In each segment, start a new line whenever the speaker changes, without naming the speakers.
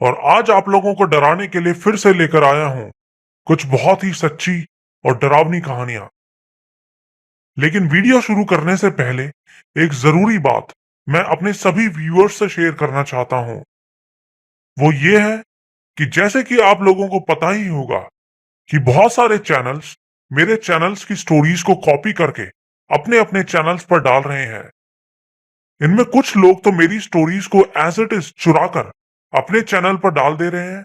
और आज आप लोगों को डराने के लिए फिर से लेकर आया हूं कुछ बहुत ही सच्ची और डरावनी कहानियां। लेकिन वीडियो शुरू करने से पहले एक जरूरी बात मैं अपने सभी व्यूअर्स से शेयर करना चाहता हूं। वो ये है कि जैसे कि आप लोगों को पता ही होगा कि बहुत सारे चैनल्स मेरे चैनल्स की स्टोरीज को कॉपी करके अपने अपने चैनल्स पर डाल रहे हैं। इनमें कुछ लोग तो मेरी स्टोरीज को एज इट इज चुरा कर अपने चैनल पर डाल दे रहे हैं,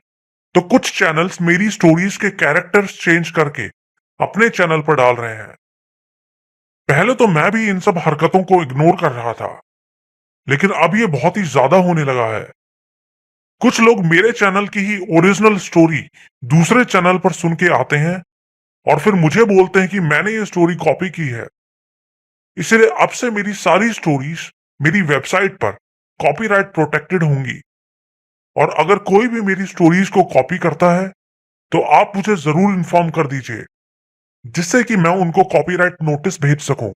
तो कुछ चैनल्स मेरी स्टोरीज के कैरेक्टर्स चेंज करके अपने चैनल पर डाल रहे हैं। पहले तो मैं भी इन सब हरकतों को इग्नोर कर रहा था, लेकिन अब ये बहुत ही ज्यादा होने लगा है। कुछ लोग मेरे चैनल की ही ओरिजिनल स्टोरी दूसरे चैनल पर सुन के आते हैं और फिर मुझे बोलते हैं कि मैंने ये स्टोरी कॉपी की है। इसलिए अब से मेरी सारी स्टोरीज मेरी वेबसाइट पर कॉपीराइट प्रोटेक्टेड होंगी, और अगर कोई भी मेरी स्टोरीज को कॉपी करता है तो आप मुझे जरूर इन्फॉर्म कर दीजिए, जिससे कि मैं उनको कॉपीराइट नोटिस भेज सकूं।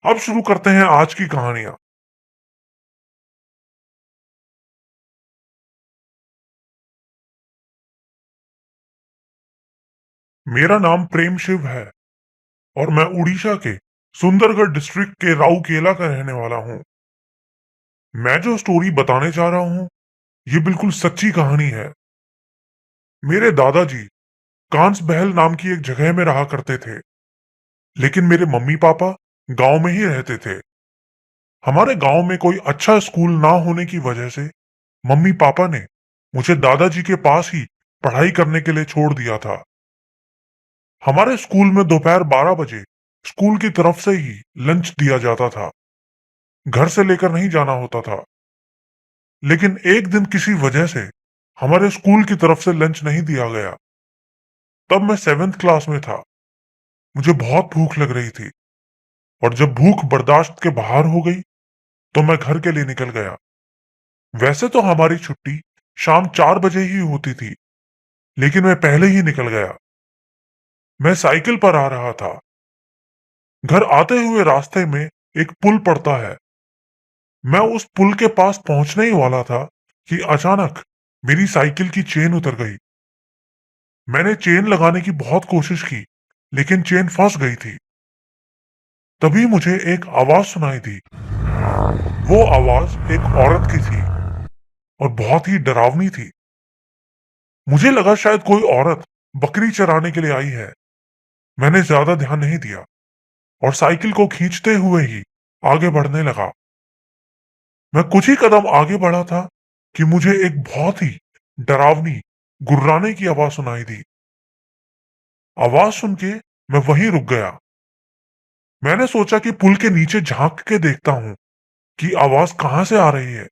अब शुरू करते हैं आज की कहानियां। मेरा नाम प्रेम शिव है और मैं उड़ीसा के सुंदरगढ़ डिस्ट्रिक्ट के राउकेला का रहने वाला हूं। मैं जो स्टोरी बताने जा रहा हूं ये बिल्कुल सच्ची कहानी है। मेरे दादाजी कांस बहल नाम की एक जगह में रहा करते थे, लेकिन मेरे मम्मी पापा गांव में ही रहते थे। हमारे गांव में कोई अच्छा स्कूल ना होने की वजह से मम्मी पापा ने मुझे दादाजी के पास ही पढ़ाई करने के लिए छोड़ दिया था। हमारे स्कूल में दोपहर 12 बजे स्कूल की तरफ से ही लंच दिया जाता था, घर से लेकर नहीं जाना होता था। लेकिन एक दिन किसी वजह से हमारे स्कूल की तरफ से लंच नहीं दिया गया। तब मैं 7th क्लास में था। मुझे बहुत भूख लग रही थी, और जब भूख बर्दाश्त के बाहर हो गई तो मैं घर के लिए निकल गया। वैसे तो हमारी छुट्टी शाम 4 बजे ही होती थी, लेकिन मैं पहले ही निकल गया। मैं साइकिल पर आ रहा था। घर आते हुए रास्ते में एक पुल पड़ता है। मैं उस पुल के पास पहुंचने ही वाला था कि अचानक मेरी साइकिल की चेन उतर गई। मैंने चेन लगाने की बहुत कोशिश की, लेकिन चेन फंस गई थी। तभी मुझे एक आवाज सुनाई दी। वो आवाज एक औरत की थी और बहुत ही डरावनी थी। मुझे लगा शायद कोई औरत बकरी चराने के लिए आई है। मैंने ज्यादा ध्यान नहीं दिया और साइकिल को खींचते हुए ही आगे बढ़ने लगा। मैं कुछ ही कदम आगे बढ़ा था कि मुझे एक बहुत ही डरावनी गुर्राने की आवाज सुनाई दी। आवाज सुन के मैं वहीं रुक गया। मैंने सोचा कि पुल के नीचे झांक के देखता हूं कि आवाज कहां से आ रही है।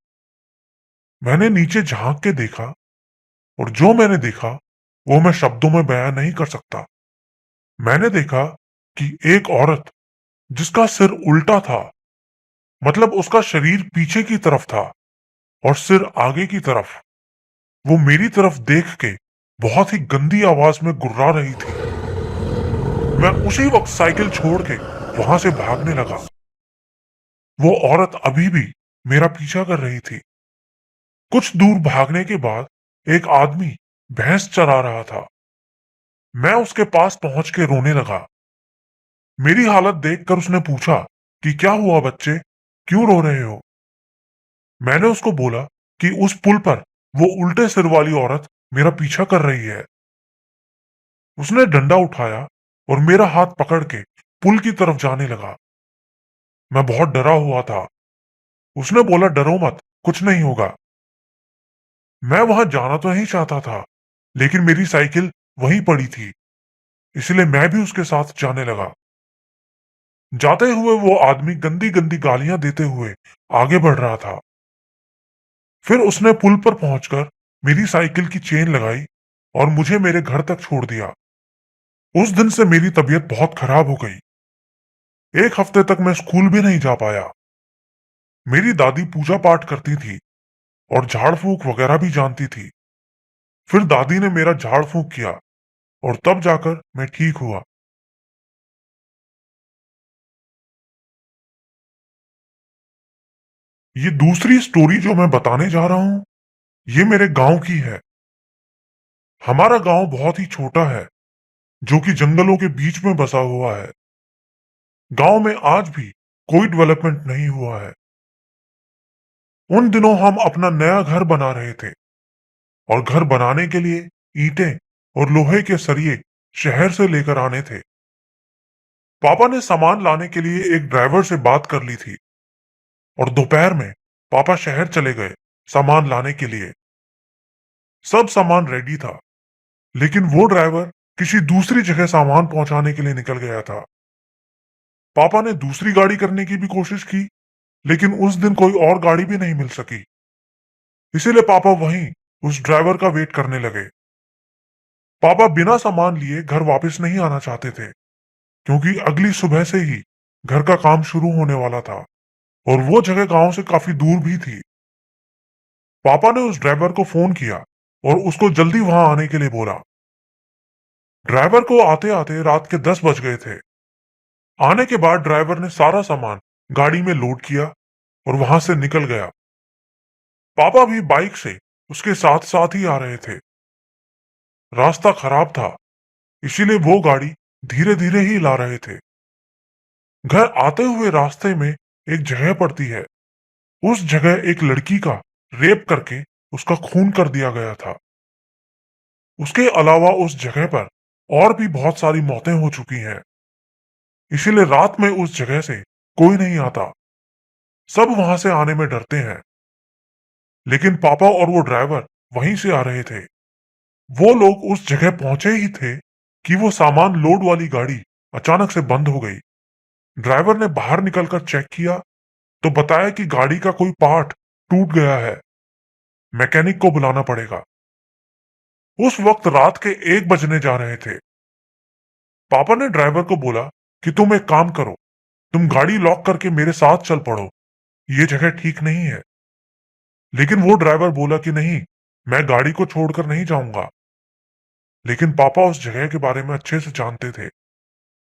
मैंने नीचे झांक के देखा, और जो मैंने देखा वो मैं शब्दों में बयान नहीं कर सकता। मैंने देखा कि एक औरत जिसका सिर उल्टा था, मतलब उसका शरीर पीछे की तरफ था और सिर आगे की तरफ, वो मेरी तरफ देख के बहुत ही गंदी आवाज में गुर्रा रही थी। मैं उसी वक्त साइकिल छोड़ के वहां से भागने लगा। वो औरत अभी भी मेरा पीछा कर रही थी। कुछ दूर भागने के बाद एक आदमी भैंस चरा रहा था। मैं उसके पास पहुंच के रोने लगा। मेरी हालत देखकर उसने पूछा कि क्या हुआ बच्चे, क्यों रो रहे हो। मैंने उसको बोला कि उस पुल पर वो उल्टे सिर वाली औरत मेरा पीछा कर रही है। उसने डंडा उठाया और मेरा हाथ पकड़ के पुल की तरफ जाने लगा। मैं बहुत डरा हुआ था। उसने बोला डरो मत, कुछ नहीं होगा। मैं वहां जाना तो नहीं चाहता था, लेकिन मेरी साइकिल वहीं पड़ी थी, इसलिए मैं भी उसके साथ जाने लगा। जाते हुए वो आदमी गंदी गंदी गालियां देते हुए आगे बढ़ रहा था। फिर उसने पुल पर पहुंचकर मेरी साइकिल की चेन लगाई और मुझे मेरे घर तक छोड़ दिया। उस दिन से मेरी तबीयत बहुत खराब हो गई। एक हफ्ते तक मैं स्कूल भी नहीं जा पाया। मेरी दादी पूजा पाठ करती थी और झाड़ फूक वगैरह भी जानती थी। फिर दादी ने मेरा झाड़ फूक किया और तब जाकर मैं ठीक हुआ। ये दूसरी स्टोरी जो मैं बताने जा रहा हूं, ये मेरे गांव की है। हमारा गांव बहुत ही छोटा है, जो कि जंगलों के बीच में बसा हुआ है। गांव में आज भी कोई डेवलपमेंट नहीं हुआ है। उन दिनों हम अपना नया घर बना रहे थे और घर बनाने के लिए ईंटें और लोहे के सरिये शहर से लेकर आने थे। पापा ने सामान लाने के लिए एक ड्राइवर से बात कर ली थी और दोपहर में पापा शहर चले गए सामान लाने के लिए। सब सामान रेडी था, लेकिन वो ड्राइवर किसी दूसरी जगह सामान पहुंचाने के लिए निकल गया था। पापा ने दूसरी गाड़ी करने की भी कोशिश की, लेकिन उस दिन कोई और गाड़ी भी नहीं मिल सकी। इसीलिए पापा वहीं उस ड्राइवर का वेट करने लगे। पापा बिना सामान लिए घर वापस नहीं आना चाहते थे, क्योंकि अगली सुबह से ही घर का काम शुरू होने वाला था और वो जगह गांव से काफी दूर भी थी। पापा ने उस ड्राइवर को फोन किया और उसको जल्दी वहां आने के लिए बोला। ड्राइवर को आते आते रात के 10 बज गए थे। आने के बाद ड्राइवर ने सारा सामान गाड़ी में लोड किया और वहां से निकल गया। पापा भी बाइक से उसके साथ साथ ही आ रहे थे। रास्ता खराब था, इसीलिए वो गाड़ी धीरे धीरे ही ला रहे थे। घर आते हुए रास्ते में एक जगह पड़ती है। उस जगह एक लड़की का रेप करके उसका खून कर दिया गया था। उसके अलावा उस जगह पर और भी बहुत सारी मौतें हो चुकी हैं। इसीलिए रात में उस जगह से कोई नहीं आता। सब वहां से आने में डरते हैं। लेकिन पापा और वो ड्राइवर वहीं से आ रहे थे। वो लोग उस जगह पहुंचे ही थे कि वो सामान लोड वाली गाड़ी अचानक से बंद हो गई। ड्राइवर ने बाहर निकलकर चेक किया तो बताया कि गाड़ी का कोई पार्ट टूट गया है, मैकेनिक को बुलाना पड़ेगा। उस वक्त रात के 1 बजने जा रहे थे। पापा ने ड्राइवर को बोला कि तुम एक काम करो, तुम गाड़ी लॉक करके मेरे साथ चल पड़ो, ये जगह ठीक नहीं है। लेकिन वो ड्राइवर बोला कि नहीं, मैं गाड़ी को छोड़कर नहीं जाऊंगा। लेकिन पापा उस जगह के बारे में अच्छे से जानते थे।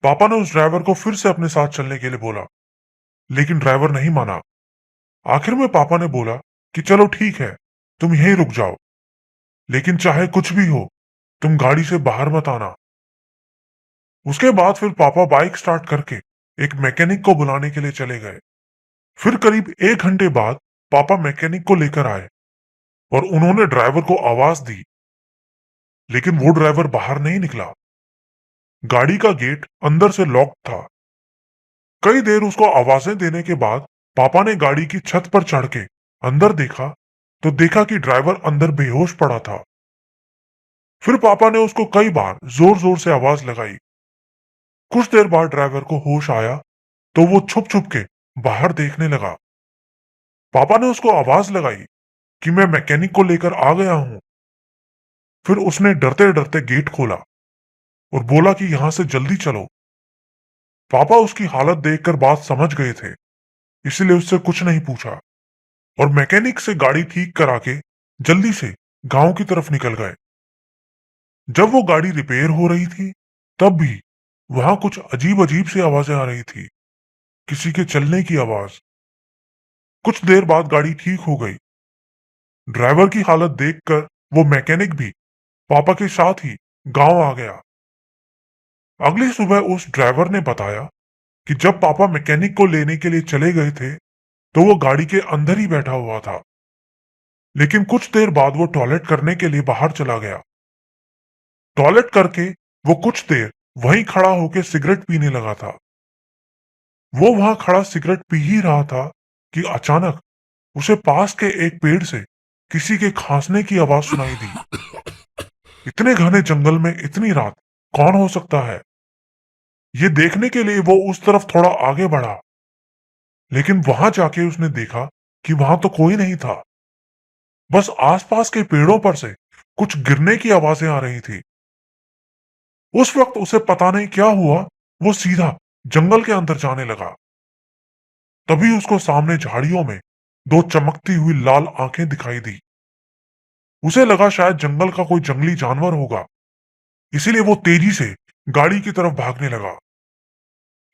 पापा ने उस ड्राइवर को फिर से अपने साथ चलने के लिए बोला, लेकिन ड्राइवर नहीं माना। आखिर में पापा ने बोला कि चलो ठीक है, तुम यहीं रुक जाओ, लेकिन चाहे कुछ भी हो, तुम गाड़ी से बाहर मत आना। उसके बाद फिर पापा बाइक स्टार्ट करके एक मैकेनिक को बुलाने के लिए चले गए। फिर करीब 1 घंटे बाद पापा मैकेनिक को लेकर आए और उन्होंने ड्राइवर को आवाज दी, लेकिन वो ड्राइवर बाहर नहीं निकला। गाड़ी का गेट अंदर से लॉक था। कई देर उसको आवाजें देने के बाद पापा ने गाड़ी की छत पर चढ़ के अंदर देखा तो देखा कि ड्राइवर अंदर बेहोश पड़ा था। फिर पापा ने उसको कई बार जोर जोर से आवाज लगाई। कुछ देर बाद ड्राइवर को होश आया तो वो छुप छुप के बाहर देखने लगा। पापा ने उसको आवाज लगाई कि मैं मैकेनिक को लेकर आ गया हूं। फिर उसने डरते डरते गेट खोला और बोला कि यहां से जल्दी चलो। पापा उसकी हालत देखकर बात समझ गए थे, इसलिए उससे कुछ नहीं पूछा और मैकेनिक से गाड़ी ठीक करा के जल्दी से गांव की तरफ निकल गए। जब वो गाड़ी रिपेयर हो रही थी, तब भी वहां कुछ अजीब अजीब सी आवाजें आ रही थी, किसी के चलने की आवाज। कुछ देर बाद गाड़ी ठीक हो गई। ड्राइवर की हालत देखकर वो मैकेनिक भी पापा के साथ ही गांव आ गया। अगली सुबह उस ड्राइवर ने बताया कि जब पापा मैकेनिक को लेने के लिए चले गए थे तो वो गाड़ी के अंदर ही बैठा हुआ था, लेकिन कुछ देर बाद वो टॉयलेट करने के लिए बाहर चला गया। टॉयलेट करके वो कुछ देर वहीं खड़ा होकर सिगरेट पीने लगा था। वो वहां खड़ा सिगरेट पी ही रहा था कि अचानक उसे पास के एक पेड़ से किसी के खांसने की आवाज सुनाई दी। इतने घने जंगल में इतनी रात कौन हो सकता है? ये देखने के लिए वो उस तरफ थोड़ा आगे बढ़ा, लेकिन वहां जाके उसने देखा कि वहां तो कोई नहीं था। बस आसपास के पेड़ों पर से कुछ गिरने की आवाजें आ रही थी। उस वक्त उसे पता नहीं क्या हुआ, वो सीधा जंगल के अंदर जाने लगा। तभी उसको सामने झाड़ियों में दो चमकती हुई लाल आंखें दिखाई दी। उसे लगा शायद जंगल का कोई जंगली जानवर होगा, इसीलिए वो तेजी से गाड़ी की तरफ भागने लगा।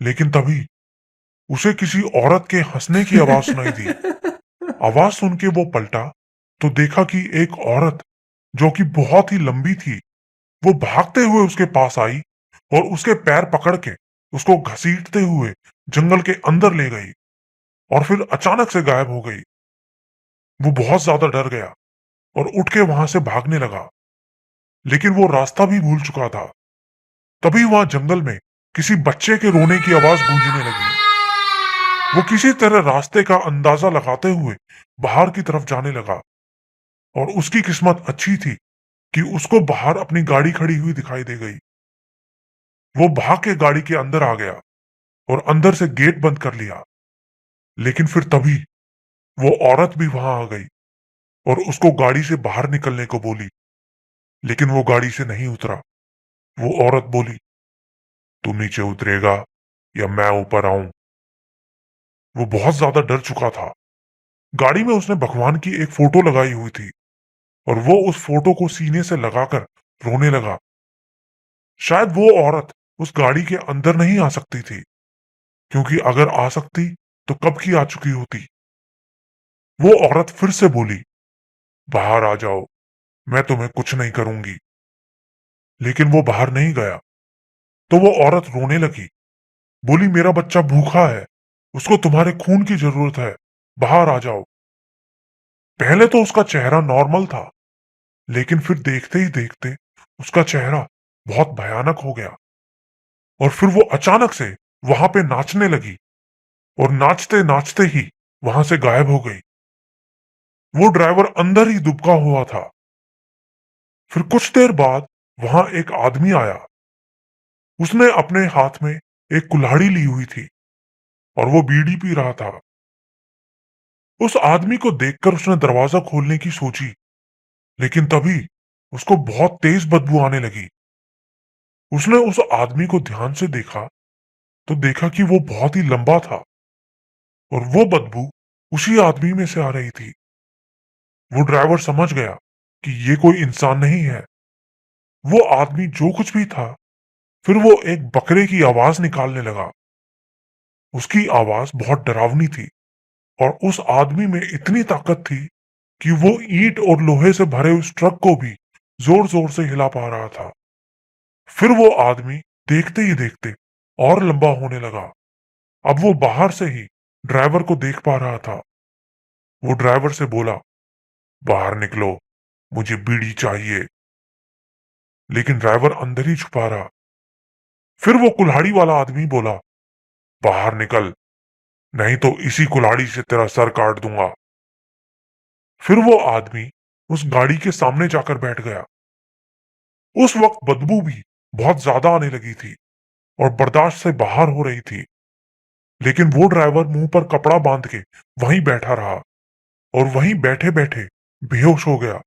लेकिन तभी उसे किसी औरत के हंसने की आवाज सुनाई दी। आवाज सुन के वो पलटा तो देखा कि एक औरत जो कि बहुत ही लंबी थी, वो भागते हुए उसके पास आई और उसके पैर पकड़ के उसको घसीटते हुए जंगल के अंदर ले गई और फिर अचानक से गायब हो गई। वो बहुत ज्यादा डर गया और उठ के वहां से भागने लगा, लेकिन वो रास्ता भी भूल चुका था। तभी वहां जंगल में किसी बच्चे के रोने की आवाज गूंजने लगी। वो किसी तरह रास्ते का अंदाजा लगाते हुए बाहर की तरफ जाने लगा और उसकी किस्मत अच्छी थी कि उसको बाहर अपनी गाड़ी खड़ी हुई दिखाई दे गई। वो भाग के गाड़ी के अंदर आ गया और अंदर से गेट बंद कर लिया। लेकिन फिर तभी वो औरत भी वहां आ गई और उसको गाड़ी से बाहर निकलने को बोली, लेकिन वो गाड़ी से नहीं उतरा। वो औरत बोली, तू नीचे उतरेगा या मैं ऊपर आऊं? वो बहुत ज्यादा डर चुका था। गाड़ी में उसने भगवान की एक फोटो लगाई हुई थी और वो उस फोटो को सीने से लगाकर रोने लगा। शायद वो औरत उस गाड़ी के अंदर नहीं आ सकती थी, क्योंकि अगर आ सकती तो कब की आ चुकी होती। वो औरत फिर से बोली, बाहर आ जाओ, मैं तुम्हें कुछ नहीं करूंगी। लेकिन वो बाहर नहीं गया। तो वो औरत रोने लगी, बोली, मेरा बच्चा भूखा है, उसको तुम्हारे खून की जरूरत है, बाहर आ जाओ। पहले तो उसका चेहरा नॉर्मल था, लेकिन फिर देखते ही देखते उसका चेहरा बहुत भयानक हो गया और फिर वो अचानक से वहां पे नाचने लगी और नाचते नाचते ही वहां से गायब हो गई। वो ड्राइवर अंदर ही दुबका हुआ था। फिर कुछ देर बाद वहां एक आदमी आया। उसने अपने हाथ में एक कुल्हाड़ी ली हुई थी और वो बीड़ी पी रहा था। उस आदमी को देखकर उसने दरवाजा खोलने की सोची, लेकिन तभी उसको बहुत तेज बदबू आने लगी। उसने उस आदमी को ध्यान से देखा तो देखा कि वो बहुत ही लंबा था और वो बदबू उसी आदमी में से आ रही थी। वो ड्राइवर समझ गया कि ये कोई इंसान नहीं है। वो आदमी जो कुछ भी था, फिर वो एक बकरे की आवाज निकालने लगा। उसकी आवाज बहुत डरावनी थी और उस आदमी में इतनी ताकत थी कि वो ईंट और लोहे से भरे उस ट्रक को भी जोर जोर से हिला पा रहा था। फिर वो आदमी देखते ही देखते और लंबा होने लगा। अब वो बाहर से ही ड्राइवर को देख पा रहा था। वो ड्राइवर से बोला, बाहर निकलो, मुझे बीड़ी चाहिए। लेकिन ड्राइवर अंदर ही छुपा रहा। फिर वो कुल्हाड़ी वाला आदमी बोला, बाहर निकल, नहीं तो इसी कुल्हाड़ी से तेरा सर काट दूंगा। फिर वो आदमी उस गाड़ी के सामने जाकर बैठ गया। उस वक्त बदबू भी बहुत ज्यादा आने लगी थी और बर्दाश्त से बाहर हो रही थी। लेकिन वो ड्राइवर मुंह पर कपड़ा बांध के वहीं बैठा रहा और वहीं बैठे बैठे बेहोश हो गया।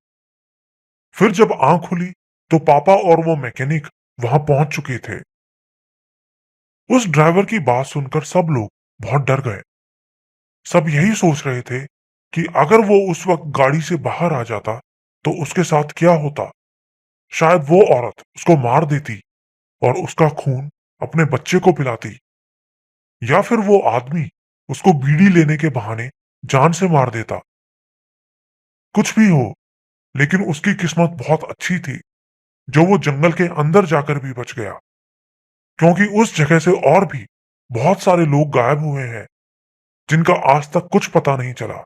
फिर जब आंख खुली तो पापा और वो मैकेनिक वहां पहुंच चुके थे। उस ड्राइवर की बात सुनकर सब लोग बहुत डर गए। सब यही सोच रहे थे कि अगर वो उस वक्त गाड़ी से बाहर आ जाता तो उसके साथ क्या होता। शायद वो औरत उसको मार देती और उसका खून अपने बच्चे को पिलाती, या फिर वो आदमी उसको बीड़ी लेने के बहाने जान से मार देता। कुछ भी हो, लेकिन उसकी किस्मत बहुत अच्छी थी जो वो जंगल के अंदर जाकर भी बच गया, क्योंकि उस जगह से और भी बहुत सारे लोग गायब हुए हैं जिनका आज तक कुछ पता नहीं चला।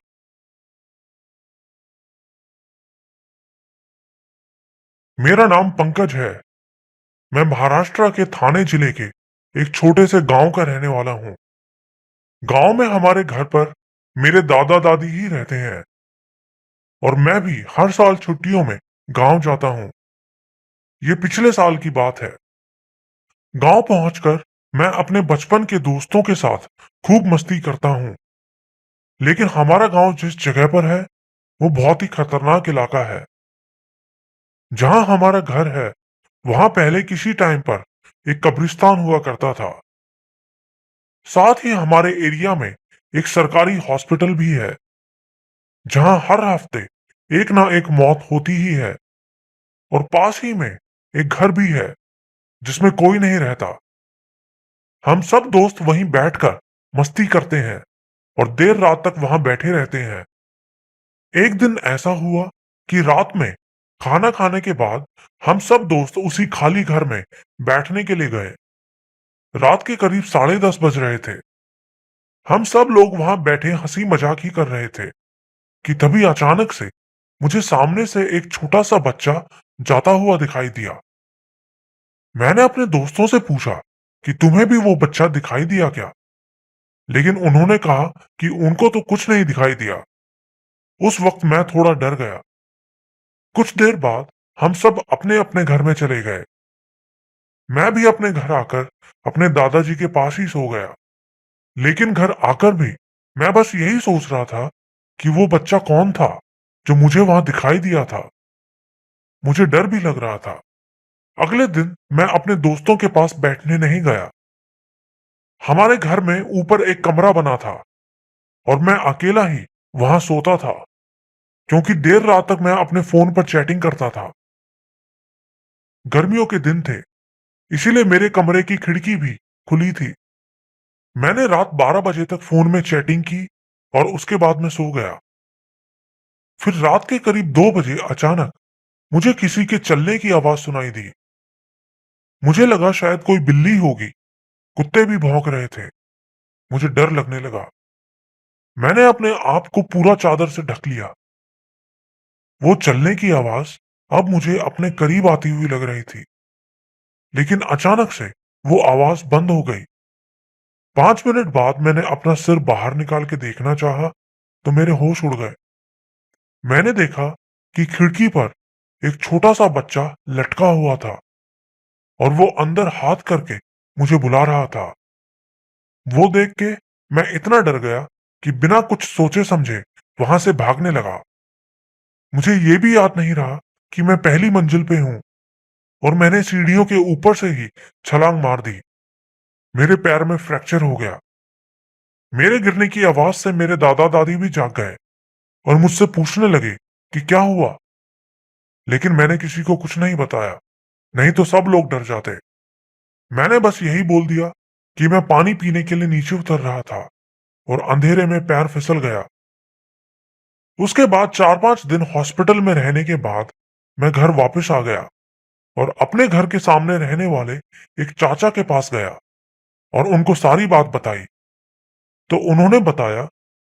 मेरा नाम पंकज है। मैं महाराष्ट्र के थाने जिले के एक छोटे से गांव का रहने वाला हूँ। गांव में हमारे घर पर मेरे दादा दादी ही रहते हैं और मैं भी हर साल छुट्टियों में गांव जाता हूँ। ये पिछले साल की बात है। गांव पहुंचकर मैं अपने बचपन के दोस्तों के साथ खूब मस्ती करता हूँ। लेकिन हमारा गांव जिस जगह पर है वो बहुत ही खतरनाक इलाका है। जहां हमारा घर है वहां पहले किसी टाइम पर एक कब्रिस्तान हुआ करता था। साथ ही हमारे एरिया में एक सरकारी हॉस्पिटल भी है जहां हर हफ्ते एक ना एक मौत होती ही है। और पास ही में एक घर भी है जिसमें कोई नहीं रहता। हम सब दोस्त वहीं बैठकर मस्ती करते हैं और देर रात तक वहां बैठे रहते हैं। एक दिन ऐसा हुआ कि रात में खाना खाने के बाद हम सब दोस्त उसी खाली घर में बैठने के लिए गए। रात के करीब 10:30 बज रहे थे। हम सब लोग वहां बैठे हंसी मजाक ही कर रहे थे कि तभी अचानक से मुझे सामने से एक छोटा सा बच्चा जाता हुआ दिखाई दिया। मैंने अपने दोस्तों से पूछा कि तुम्हें भी वो बच्चा दिखाई दिया क्या, लेकिन उन्होंने कहा कि उनको तो कुछ नहीं दिखाई दिया। उस वक्त मैं थोड़ा डर गया। कुछ देर बाद हम सब अपने अपने घर में चले गए। मैं भी अपने घर आकर अपने दादाजी के पास ही सो गया। लेकिन घर आकर भी मैं बस यही सोच रहा था कि वो बच्चा कौन था जो मुझे वहां दिखाई दिया था। मुझे डर भी लग रहा था। अगले दिन मैं अपने दोस्तों के पास बैठने नहीं गया। हमारे घर में ऊपर एक कमरा बना था और मैं अकेला ही वहां सोता था, क्योंकि देर रात तक मैं अपने फोन पर चैटिंग करता था। गर्मियों के दिन थे, इसीलिए मेरे कमरे की खिड़की भी खुली थी। मैंने रात 12 बजे तक फोन में चैटिंग की और उसके बाद मैं सो गया। फिर रात के करीब 2 बजे अचानक मुझे किसी के चलने की आवाज सुनाई दी। मुझे लगा शायद कोई बिल्ली होगी। कुत्ते भी भौंक रहे थे। मुझे डर लगने लगा। मैंने अपने आप को पूरा चादर से ढक लिया। वो चलने की आवाज अब मुझे अपने करीब आती हुई लग रही थी, लेकिन अचानक से वो आवाज बंद हो गई। 5 मिनट बाद मैंने अपना सिर बाहर निकाल के देखना चाहा तो मेरे होश उड़ गए। मैंने देखा कि खिड़की पर एक छोटा सा बच्चा लटका हुआ था और वो अंदर हाथ करके मुझे बुला रहा था। वो देख के मैं इतना डर गया कि बिना कुछ सोचे समझे वहां से भागने लगा। मुझे ये भी याद नहीं रहा कि मैं पहली मंजिल पे हूं और मैंने सीढ़ियों के ऊपर से ही छलांग मार दी। मेरे पैर में फ्रैक्चर हो गया। मेरे गिरने की आवाज से मेरे दादा दादी भी जाग गए और मुझसे पूछने लगे कि क्या हुआ, लेकिन मैंने किसी को कुछ नहीं बताया, नहीं तो सब लोग डर जाते। मैंने बस यही बोल दिया कि मैं पानी पीने के लिए नीचे उतर रहा था और अंधेरे में पैर फिसल गया। उसके बाद 4-5 दिन हॉस्पिटल में रहने के बाद मैं घर वापस आ गया और अपने घर के सामने रहने वाले एक चाचा के पास गया और उनको सारी बात बताई। तो उन्होंने बताया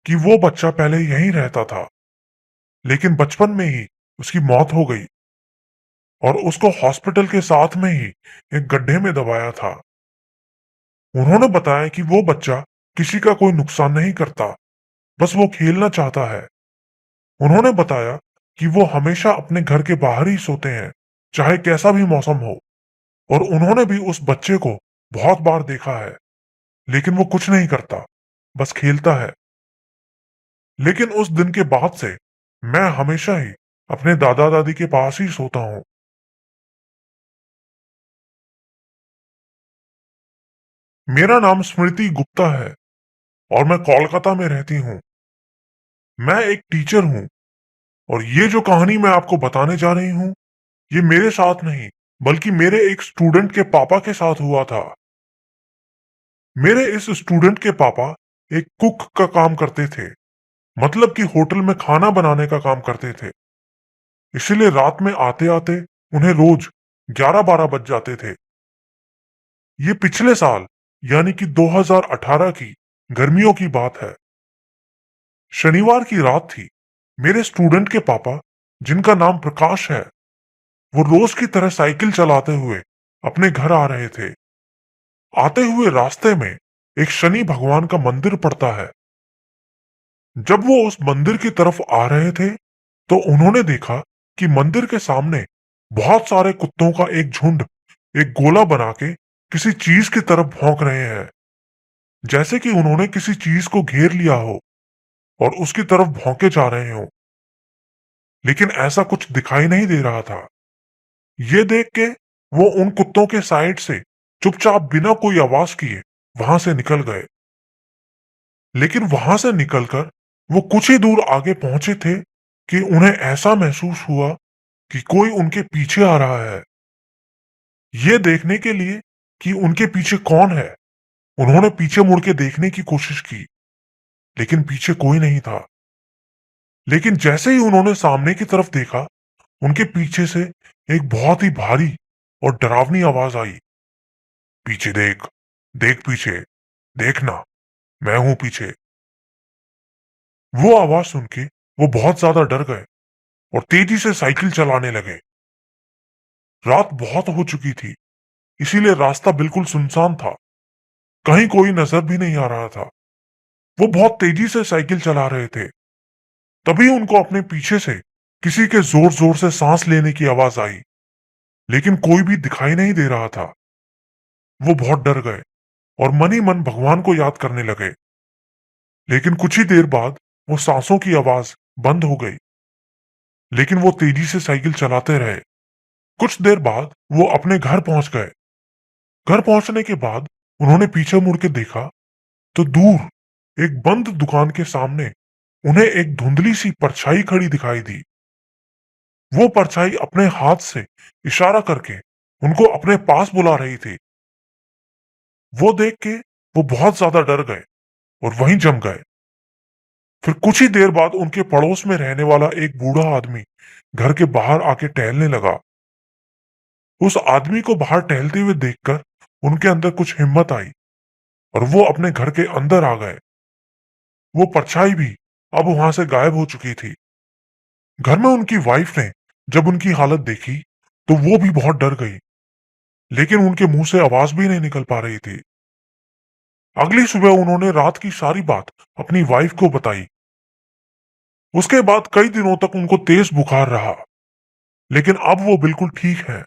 कि वो बच्चा पहले यहीं रहता था, लेकिन बचपन में ही उसकी मौत हो गई और उसको हॉस्पिटल के साथ में ही एक गड्ढे में दबाया था। उन्होंने बताया कि वो बच्चा किसी का कोई नुकसान नहीं करता, बस वो खेलना चाहता है। उन्होंने बताया कि वो हमेशा अपने घर के बाहर ही सोते हैं, चाहे कैसा भी मौसम हो। और उन्होंने भी उस बच्चे को बहुत बार देखा है, लेकिन वो कुछ नहीं करता, बस खेलता है। लेकिन उस दिन के बाद से मैं हमेशा ही अपने दादा दादी के पास ही सोता हूँ। मेरा नाम स्मृति गुप्ता है और मैं कोलकाता में रहती हूँ। मैं एक टीचर हूँ और ये जो कहानी मैं आपको बताने जा रही हूँ, ये मेरे साथ नहीं बल्कि मेरे एक स्टूडेंट के पापा के साथ हुआ था। मेरे इस स्टूडेंट के पापा एक कुक का काम करते थे, मतलब कि होटल में खाना बनाने का काम करते थे। इसीलिए रात में आते आते उन्हें रोज 11-12 बज जाते थे। ये पिछले साल यानी कि 2018 की गर्मियों की बात है। शनिवार की रात थी। मेरे स्टूडेंट के पापा, जिनका नाम प्रकाश है, वो रोज की तरह साइकिल चलाते हुए अपने घर आ रहे थे। आते हुए रास्ते में एक शनि भगवान का मंदिर पड़ता है। जब वो उस मंदिर की तरफ आ रहे थे तो उन्होंने देखा कि मंदिर के सामने बहुत सारे कुत्तों का एक झुंड एक गोला बना के किसी चीज की तरफ भौंक रहे हैं, जैसे कि उन्होंने किसी चीज को घेर लिया हो और उसकी तरफ भौंके जा रहे हो। लेकिन ऐसा कुछ दिखाई नहीं दे रहा था। ये देख के वो उन कुत्तों के साइड से चुपचाप बिना कोई आवाज किए वहां से निकल गए। लेकिन वहां से निकलकर वो कुछ ही दूर आगे पहुंचे थे कि उन्हें ऐसा महसूस हुआ कि कोई उनके पीछे आ रहा है। ये देखने के लिए कि उनके पीछे कौन है, उन्होंने पीछे मुड़ के देखने की कोशिश की, लेकिन पीछे कोई नहीं था। लेकिन जैसे ही उन्होंने सामने की तरफ देखा, उनके पीछे से एक बहुत ही भारी और डरावनी आवाज आई। पीछे देख, देख पीछे, देखना, मैं हूं पीछे। वो आवाज सुन के वो बहुत ज्यादा डर गए और तेजी से साइकिल चलाने लगे। रात बहुत हो चुकी थी, इसीलिए रास्ता बिल्कुल सुनसान था। कहीं कोई नजर भी नहीं आ रहा था। वो बहुत तेजी से साइकिल चला रहे थे। तभी उनको अपने पीछे से किसी के जोर जोर से सांस लेने की आवाज आई, लेकिन कोई भी दिखाई नहीं दे रहा था। वो बहुत डर गए और मन ही मन भगवान को याद करने लगे। लेकिन कुछ ही देर बाद वो सांसों की आवाज बंद हो गई, लेकिन वो तेजी से साइकिल चलाते रहे। कुछ देर बाद वो अपने घर पहुंच गए। घर पहुंचने के बाद उन्होंने पीछे मुड़ के देखा तो दूर एक बंद दुकान के सामने उन्हें एक धुंधली सी परछाई खड़ी दिखाई दी। वो परछाई अपने हाथ से इशारा करके उनको अपने पास बुला रही थी। वो देख के वो बहुत ज्यादा डर गए और वहीं जम गए। फिर कुछ ही देर बाद उनके पड़ोस में रहने वाला एक बूढ़ा आदमी घर के बाहर आके टहलने लगा। उस आदमी को बाहर टहलते हुए देखकर उनके अंदर कुछ हिम्मत आई और वो अपने घर के अंदर आ गए। वो परछाई भी अब वहां से गायब हो चुकी थी। घर में उनकी वाइफ ने जब उनकी हालत देखी तो वो भी बहुत डर गई, लेकिन उनके मुंह से आवाज भी नहीं निकल पा रही थी। अगली सुबह उन्होंने रात की सारी बात अपनी वाइफ को बताई। उसके बाद कई दिनों तक उनको तेज बुखार रहा, लेकिन अब वो बिल्कुल ठीक हैं।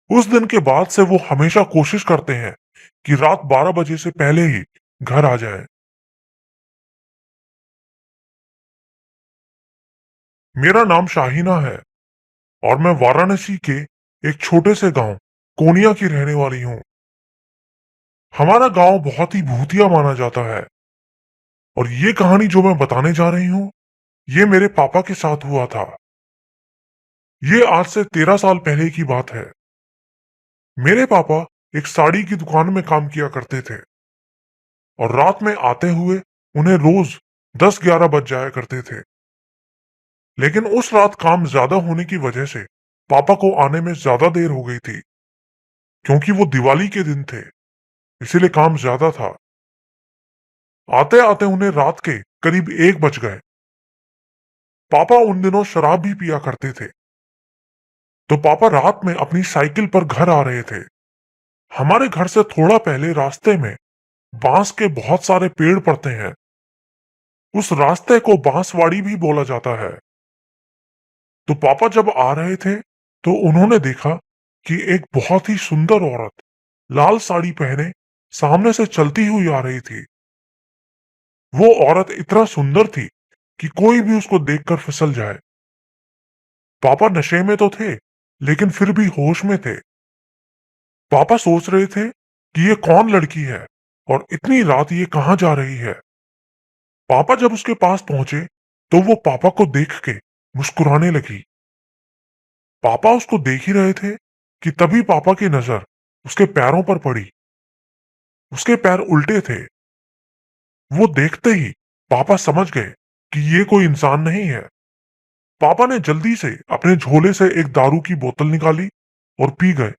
उस दिन के बाद से वो हमेशा कोशिश करते हैं कि रात 12 बजे से पहले ही घर आ जाएं। मेरा नाम शाहीना है और मैं वाराणसी के एक छोटे से गांव कोनिया की रहने वाली हूँ। हमारा गांव बहुत ही भूतिया माना जाता है और ये कहानी जो मैं बताने जा रही हूँ, ये मेरे पापा के साथ हुआ था। ये आज से 13 साल पहले की बात है। मेरे पापा एक साड़ी की दुकान में काम किया करते थे और रात में आते हुए उन्हें रोज 10-11 बज जाया करते थे। लेकिन उस रात काम ज्यादा होने की वजह से पापा को आने में ज्यादा देर हो गई थी। क्योंकि वो दिवाली के दिन थे, इसीलिए काम ज्यादा था। आते आते उन्हें रात के करीब 1 बज गए। पापा उन दिनों शराब भी पिया करते थे, तो पापा रात में अपनी साइकिल पर घर आ रहे थे। हमारे घर से थोड़ा पहले रास्ते में बांस के बहुत सारे पेड़ पड़ते हैं। उस रास्ते को बांसवाड़ी भी बोला जाता है। तो पापा जब आ रहे थे तो उन्होंने देखा कि एक बहुत ही सुंदर औरत लाल साड़ी पहने सामने से चलती हुई आ रही थी। वो औरत इतना सुंदर थी कि कोई भी उसको देखकर फिसल जाए। पापा नशे में तो थे, लेकिन फिर भी होश में थे। पापा सोच रहे थे कि ये कौन लड़की है और इतनी रात ये कहाँ जा रही है। पापा जब उसके पास पहुंचे तो वो पापा को देख के मुस्कुराने लगी। पापा उसको देख ही रहे थे कि तभी पापा की नजर उसके पैरों पर पड़ी। उसके पैर उल्टे थे। वो देखते ही पापा समझ गए कि ये कोई इंसान नहीं है। पापा ने जल्दी से अपने झोले से एक दारू की बोतल निकाली और पी गए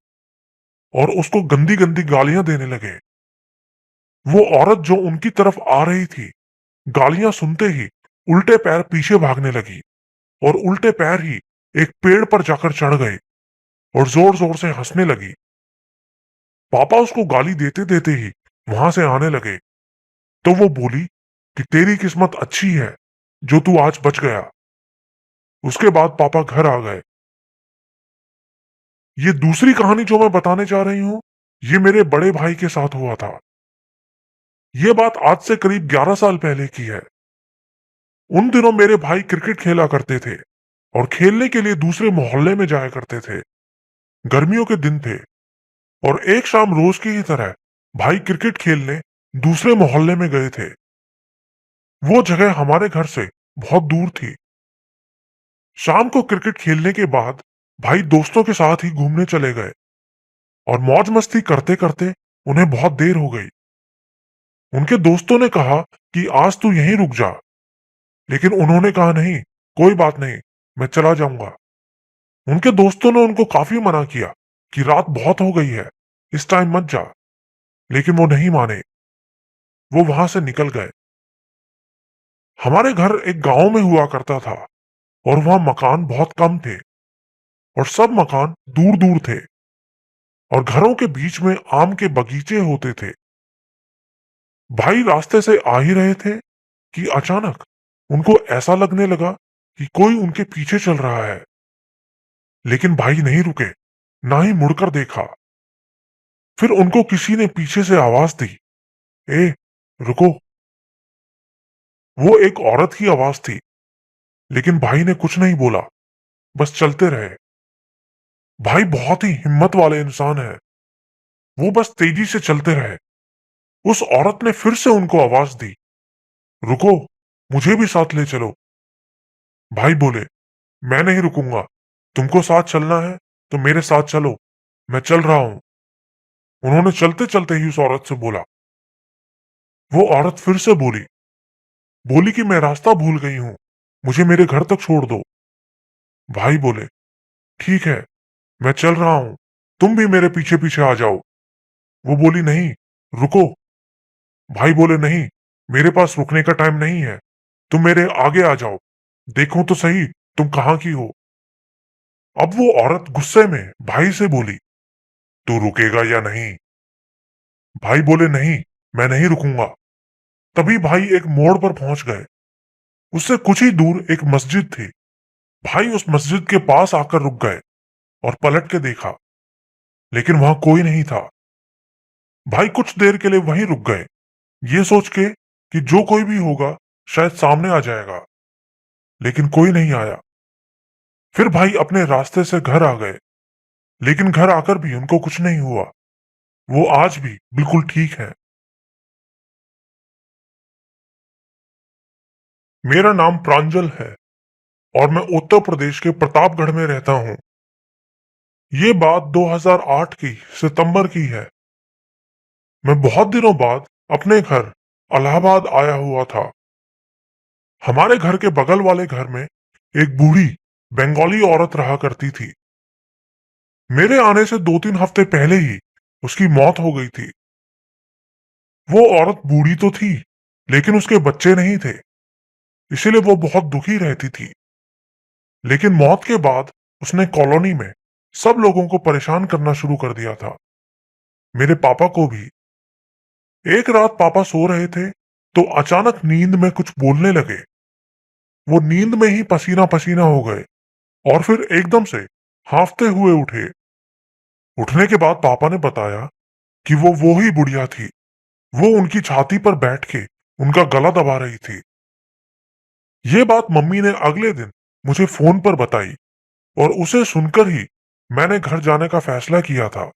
और उसको गंदी गंदी गालियां देने लगे। वो औरत जो उनकी तरफ आ रही थी, गालियां सुनते ही उल्टे पैर पीछे भागने लगी और उल्टे पैर ही एक पेड़ पर जाकर चढ़ गए और जोर जोर से हंसने लगी। पापा उसको गाली देते देते ही वहां से आने लगे, तो वो बोली कि तेरी किस्मत अच्छी है जो तू आज बच गया। उसके बाद पापा घर आ गए। ये दूसरी कहानी जो मैं बताने जा रही हूँ, ये मेरे बड़े भाई के साथ हुआ था। ये बात आज से करीब 11 साल पहले की है। उन दिनों मेरे भाई क्रिकेट खेला करते थे और खेलने के लिए दूसरे मोहल्ले में जाया करते थे। गर्मियों के दिन थे और एक शाम रोज की ही तरह भाई क्रिकेट खेलने दूसरे मोहल्ले में गए थे। वो जगह हमारे घर से बहुत दूर थी। शाम को क्रिकेट खेलने के बाद भाई दोस्तों के साथ ही घूमने चले गए और मौज मस्ती करते करते उन्हें बहुत देर हो गई। उनके दोस्तों ने कहा कि आज तू यहीं रुक जा। लेकिन उन्होंने कहा नहीं, कोई बात नहीं, मैं चला जाऊंगा। उनके दोस्तों ने उनको काफी मना किया कि रात बहुत हो गई है, इस टाइम मत जा, लेकिन वो नहीं माने। वो वहां से निकल गए। हमारे घर एक गांव में हुआ करता था और वहां मकान बहुत कम थे और सब मकान दूर दूर थे और घरों के बीच में आम के बगीचे होते थे। भाई रास्ते से आ ही रहे थे कि अचानक उनको ऐसा लगने लगा कि कोई उनके पीछे चल रहा है। लेकिन भाई नहीं रुके, ना ही मुड़कर देखा। फिर उनको किसी ने पीछे से आवाज दी, ए, रुको। वो एक औरत की आवाज थी, लेकिन भाई ने कुछ नहीं बोला, बस चलते रहे। भाई बहुत ही हिम्मत वाले इंसान है, वो बस तेजी से चलते रहे। उस औरत ने फिर से उनको आवाज दी, रुको, मुझे भी साथ ले चलो। भाई बोले, मैं नहीं रुकूंगा, तुमको साथ चलना है तो मेरे साथ चलो, मैं चल रहा हूं। उन्होंने चलते चलते ही उस औरत से बोला। वो औरत फिर से बोली बोली कि मैं रास्ता भूल गई हूं, मुझे मेरे घर तक छोड़ दो। भाई बोले, ठीक है, मैं चल रहा हूं, तुम भी मेरे पीछे पीछे आ जाओ। वो बोली, नहीं, रुको। भाई बोले, नहीं, मेरे पास रुकने का टाइम नहीं है, तुम मेरे आगे आ जाओ, देखो तो सही तुम कहां की हो। अब वो औरत गुस्से में भाई से बोली, तू रुकेगा या नहीं। भाई बोले, नहीं, मैं नहीं रुकूंगा। तभी भाई एक मोड़ पर पहुंच गए। उससे कुछ ही दूर एक मस्जिद थी। भाई उस मस्जिद के पास आकर रुक गए और पलट के देखा, लेकिन वहां कोई नहीं था। भाई कुछ देर के लिए वहीं रुक गए, ये सोच के कि जो कोई भी होगा शायद सामने आ जाएगा, लेकिन कोई नहीं आया। फिर भाई अपने रास्ते से घर आ गए, लेकिन घर आकर भी उनको कुछ नहीं हुआ। वो आज भी बिल्कुल ठीक है। मेरा नाम प्रांजल है और मैं उत्तर प्रदेश के प्रतापगढ़ में रहता हूँ। ये बात 2008 की सितंबर की है। मैं बहुत दिनों बाद अपने घर इलाहाबाद आया हुआ था। हमारे घर के बगल वाले घर में एक बूढ़ी बंगाली औरत रहा करती थी। मेरे आने से 2-3 हफ्ते पहले ही उसकी मौत हो गई थी। वो औरत बूढ़ी तो थी, लेकिन उसके बच्चे नहीं थे, इसीलिए वो बहुत दुखी रहती थी। लेकिन मौत के बाद उसने कॉलोनी में सब लोगों को परेशान करना शुरू कर दिया था, मेरे पापा को भी। एक रात पापा सो रहे थे तो अचानक नींद में कुछ बोलने लगे। वो नींद में ही पसीना पसीना हो गए और फिर एकदम से हांफते हुए उठे। उठने के बाद पापा ने बताया कि वो ही बुढ़िया थी। वो उनकी छाती पर बैठ के उनका गला दबा रही थी। ये बात मम्मी ने अगले दिन मुझे फोन पर बताई और उसे सुनकर ही मैंने घर जाने का फैसला किया था।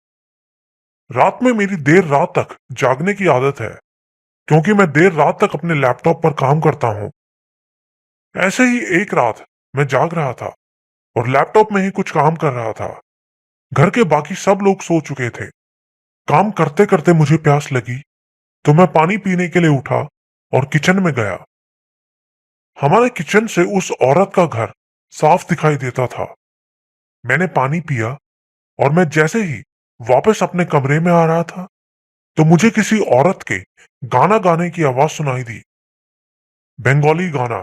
रात में मेरी देर रात तक जागने की आदत है, क्योंकि मैं देर रात तक अपने लैपटॉप पर काम करता हूँ। ऐसे ही एक रात मैं जाग रहा था और लैपटॉप में ही कुछ काम कर रहा था। घर के बाकी सब लोग सो चुके थे। काम करते करते मुझे प्यास लगी तो मैं पानी पीने के लिए उठा और किचन में गया। हमारे किचन से उस औरत का घर साफ दिखाई देता था। मैंने पानी पिया और मैं जैसे ही वापस अपने कमरे में आ रहा था तो मुझे किसी औरत के गाना गाने की आवाज सुनाई दी, बंगाली गाना।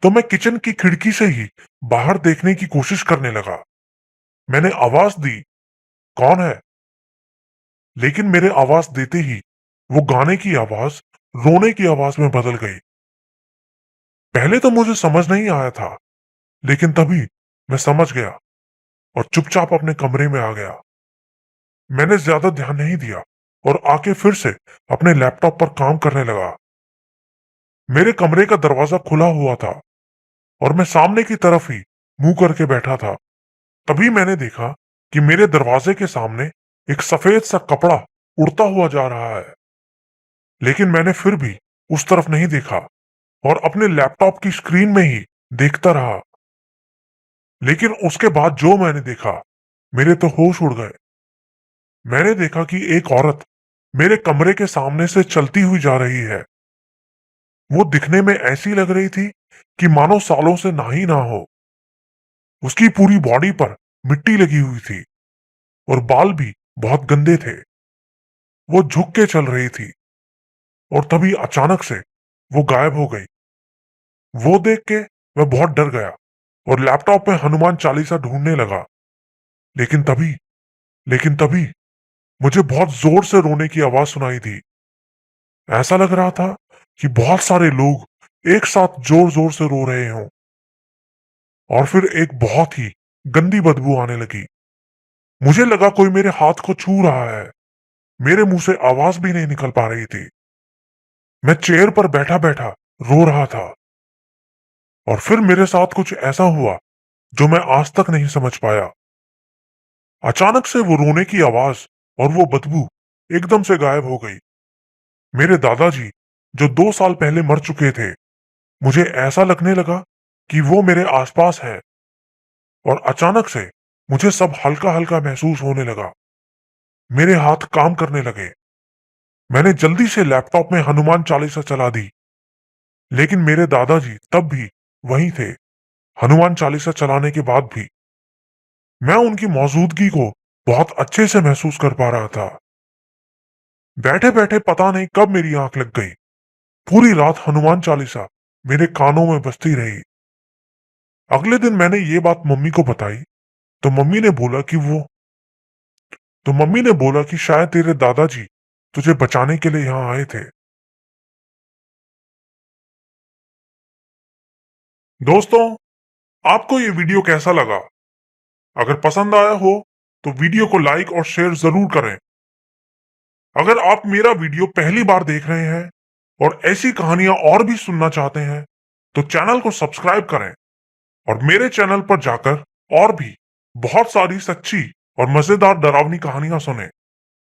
तो मैं किचन की खिड़की से ही बाहर देखने की कोशिश करने लगा। मैंने आवाज दी, कौन है? लेकिन मेरे आवाज देते ही वो गाने की आवाज रोने की आवाज में बदल गई। पहले तो मुझे समझ नहीं आया था, लेकिन तभी मैं समझ गया और चुपचाप अपने कमरे में आ गया। मैंने ज्यादा ध्यान नहीं दिया और आके फिर से अपने लैपटॉप पर काम करने लगा। मेरे कमरे का दरवाजा खुला हुआ था और मैं सामने की तरफ ही मुंह करके बैठा था। तभी मैंने देखा कि मेरे दरवाजे के सामने एक सफेद सा कपड़ा उड़ता हुआ जा रहा है। लेकिन मैंने फिर भी उस तरफ नहीं देखा और अपने लैपटॉप की स्क्रीन में ही देखता रहा। लेकिन उसके बाद जो मैंने देखा, मेरे तो होश उड़ गए। मैंने देखा कि एक औरत मेरे कमरे के सामने से चलती हुई जा रही है। वो दिखने में ऐसी लग रही थी कि मानो सालों से नहाई ना हो। उसकी पूरी बॉडी पर मिट्टी लगी हुई थी और बाल भी बहुत गंदे थे। वो झुक के चल रही थी और तभी अचानक से वो गायब हो गई। वो देख के मैं बहुत डर गया और लैपटॉप में हनुमान चालीसा ढूंढने लगा। लेकिन तभी लेकिन तभी मुझे बहुत जोर से रोने की आवाज सुनाई दी। ऐसा लग रहा था कि बहुत सारे लोग एक साथ जोर जोर से रो रहे हों। और फिर एक बहुत ही गंदी बदबू आने लगी। मुझे लगा कोई मेरे हाथ को छू रहा है। मेरे मुंह से आवाज भी नहीं निकल पा रही थी। मैं चेयर पर बैठा बैठा रो रहा था। और फिर मेरे साथ कुछ ऐसा हुआ जो मैं आज तक नहीं समझ पाया। अचानक से वो रोने की आवाज और वो बदबू एकदम से गायब हो गई। मेरे दादाजी, जो 2 साल पहले मर चुके थे, मुझे ऐसा लगने लगा कि वो मेरे आसपास है। और अचानक से मुझे सब हल्का हल्का महसूस होने लगा। मेरे हाथ काम करने लगे। मैंने जल्दी से लैपटॉप में हनुमान चालीसा चला दी। लेकिन मेरे दादाजी तब भी वहीं थे। हनुमान चालीसा चलाने के बाद भी मैं उनकी मौजूदगी को बहुत अच्छे से महसूस कर पा रहा था। बैठे बैठे पता नहीं कब मेरी आंख लग गई। पूरी रात हनुमान चालीसा मेरे कानों में बजती रही। अगले दिन मैंने ये बात मम्मी को बताई तो मम्मी ने बोला कि शायद तेरे दादाजी तुझे बचाने के लिए यहां आए थे। दोस्तों, आपको ये वीडियो कैसा लगा? अगर पसंद आया हो तो वीडियो को लाइक और शेयर जरूर करें। अगर आप मेरा वीडियो पहली बार देख रहे हैं और ऐसी कहानियां और भी सुनना चाहते हैं तो चैनल को सब्सक्राइब करें और मेरे चैनल पर जाकर और भी बहुत सारी सच्ची और मजेदार डरावनी कहानियां सुनें।